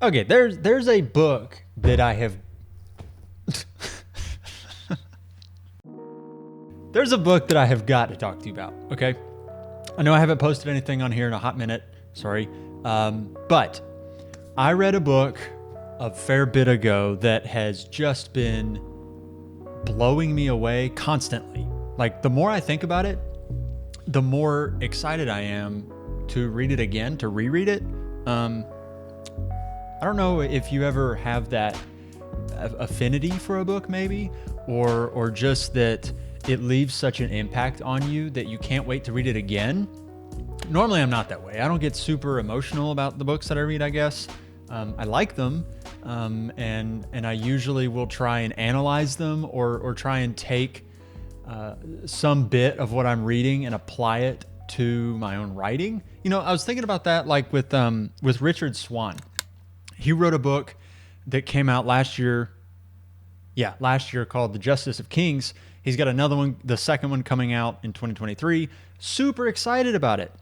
Okay, there's a book that I have there's a book that I have got to talk to you about. Okay, I know I haven't posted anything on here in a hot minute. Sorry, but I read a book a fair bit ago that has just been blowing me away constantly. Like, the more I think about it, the more excited I am to read it again, to reread it. I don't know if you ever have that affinity for a book, maybe, or just that it leaves such an impact on you that you can't wait to read it again. Normally, I'm not that way. I don't get super emotional about the books that I read, I guess. I like them, and I usually will try and analyze them or try and take some bit of what I'm reading and apply it to my own writing. You know, I was thinking about that, like with Richard Swan. He wrote a book that came out last year. Yeah, last year, called The Justice of Kings. He's got another one, the second one, coming out in 2023. Super excited about it.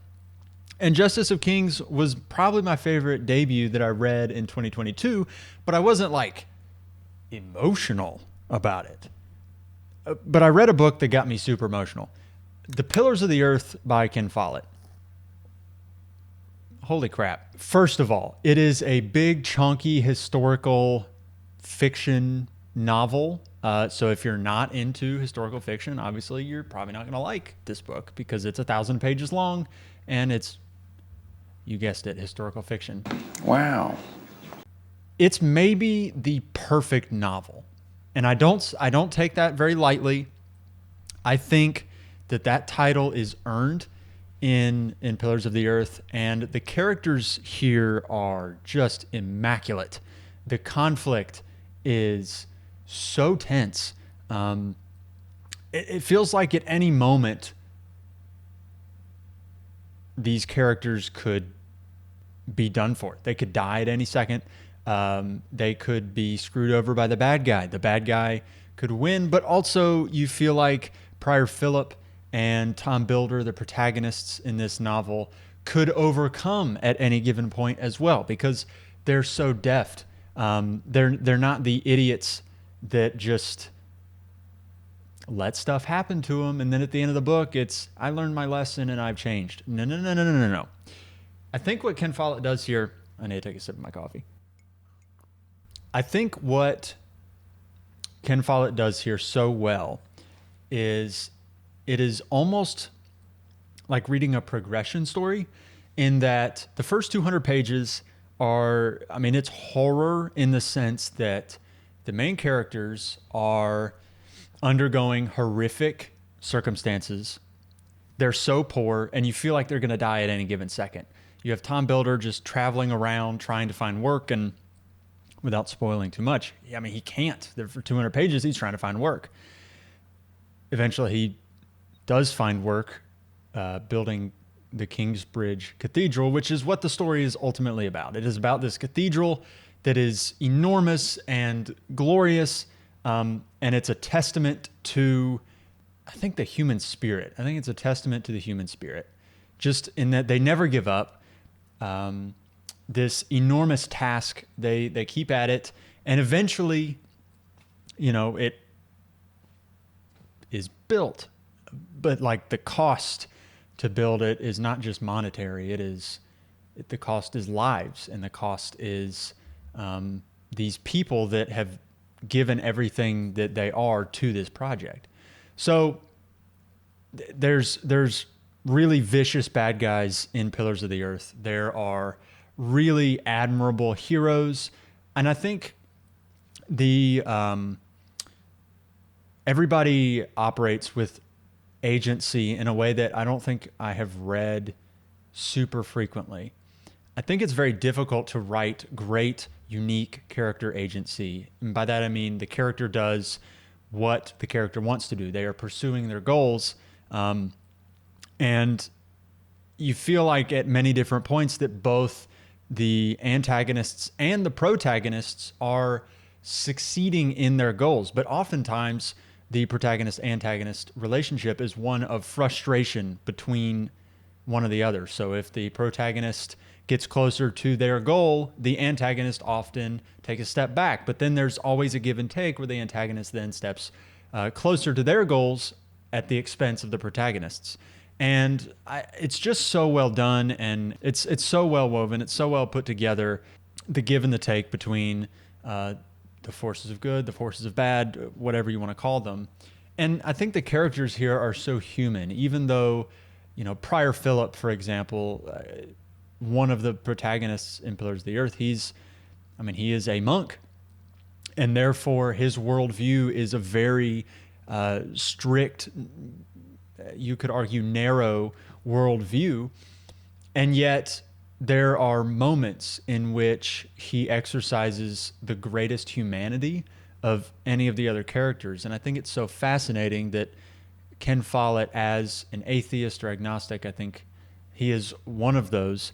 And Justice of Kings was probably my favorite debut that I read in 2022, but I wasn't like emotional about it. But I read a book that got me super emotional. The Pillars of the Earth by Ken Follett. Holy crap. First of all, it is a big, chunky, historical fiction novel. So if you're not into historical fiction, obviously you're probably not going to like this book because it's 1,000 pages long and it's, you guessed it, historical fiction. Wow. It's maybe the perfect novel. And I don't take that very lightly. I think that title is earned in Pillars of the Earth, and the characters here are just immaculate. The conflict is so tense. It feels like at any moment these characters could be done for. They could die at any second. They could be screwed over by the bad guy. The bad guy could win, but also you feel like Prior Philip and Tom Builder, the protagonists in this novel, could overcome at any given point as well because they're so deft. They're not the idiots that just let stuff happen to them, and then at the end of the book, it's, I learned my lesson and I've changed. No. I think what Ken Follett does here, I need to take a sip of my coffee. I think what Ken Follett does here so well is it is almost like reading a progression story, in that the first 200 pages are, I mean, it's horror in the sense that the main characters are undergoing horrific circumstances. They're so poor, and you feel like they're going to die at any given second. You have Tom Builder just traveling around trying to find work, and without spoiling too much, I mean, he can't. For 200 pages, he's trying to find work. Eventually, he does find work building the Kingsbridge Cathedral, which is what the story is ultimately about. It is about this cathedral that is enormous and glorious, and it's a testament to, I think, the human spirit. I think it's a testament to the human spirit, just in that they never give up. This enormous task, they keep at it, and eventually, you know, it is built. But like, the cost to build it is not just monetary. The cost is lives, and the cost is these people that have given everything that they are to this project. So there's really vicious bad guys in Pillars of the Earth. There are really admirable heroes, and I think everybody operates with agency in a way that I don't think I have read super frequently. I think it's very difficult to write great, unique character agency. And by that, I mean the character does what the character wants to do. They are pursuing their goals. And you feel like at many different points that both the antagonists and the protagonists are succeeding in their goals. But oftentimes, the protagonist-antagonist relationship is one of frustration between one or the other. So if the protagonist gets closer to their goal, the antagonist often take a step back. But then there's always a give and take where the antagonist then steps closer to their goals at the expense of the protagonists. And it's just so well done, and it's so well woven. It's so well put together, the give and the take between the forces of good, the forces of bad, whatever you want to call them. And I think the characters here are so human, even though, Prior Philip, for example, one of the protagonists in Pillars of the Earth, he is a monk, and therefore his worldview is a very strict, you could argue narrow worldview. And yet there are moments in which he exercises the greatest humanity of any of the other characters. And I think it's so fascinating that Ken Follett, as an atheist or agnostic, I think he is one of those,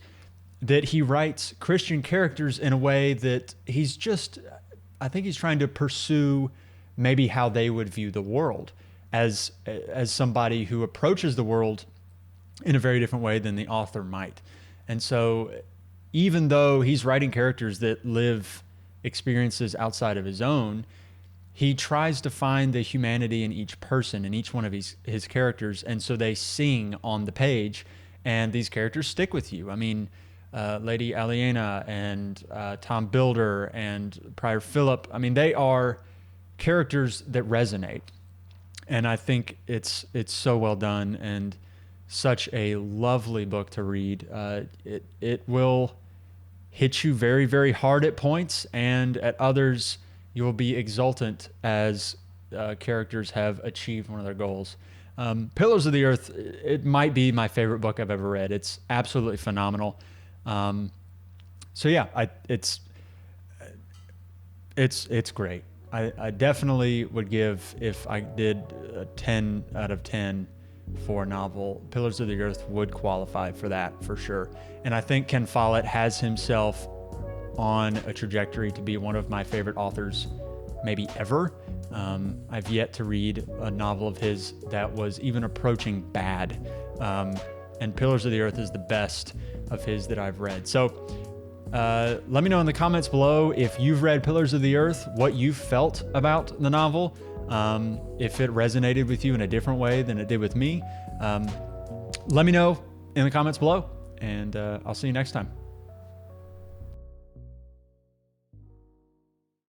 that he writes Christian characters in a way that I think he's trying to pursue maybe how they would view the world as somebody who approaches the world in a very different way than the author might. And so even though he's writing characters that live experiences outside of his own, he tries to find the humanity in each person, in each one of his characters. And so they sing on the page, and these characters stick with you. I mean, Lady Aliena and Tom Builder and Prior Philip, they are characters that resonate. And I think it's so well done and such a lovely book to read. It will hit you very, very hard at points, and at others you will be exultant as characters have achieved one of their goals. Pillars of the Earth, it might be my favorite book I've ever read. It's absolutely phenomenal. So yeah, it's great. I definitely would give, if I did a 10 out of 10 for a novel, Pillars of the Earth would qualify for that for sure. And I think Ken Follett has himself on a trajectory to be one of my favorite authors maybe ever. I've yet to read a novel of his that was even approaching bad. And Pillars of the Earth is the best of his that I've read. So let me know in the comments below if you've read Pillars of the Earth, what you felt about the novel, if it resonated with you in a different way than it did with me. Let me know in the comments below, and I'll see you next time.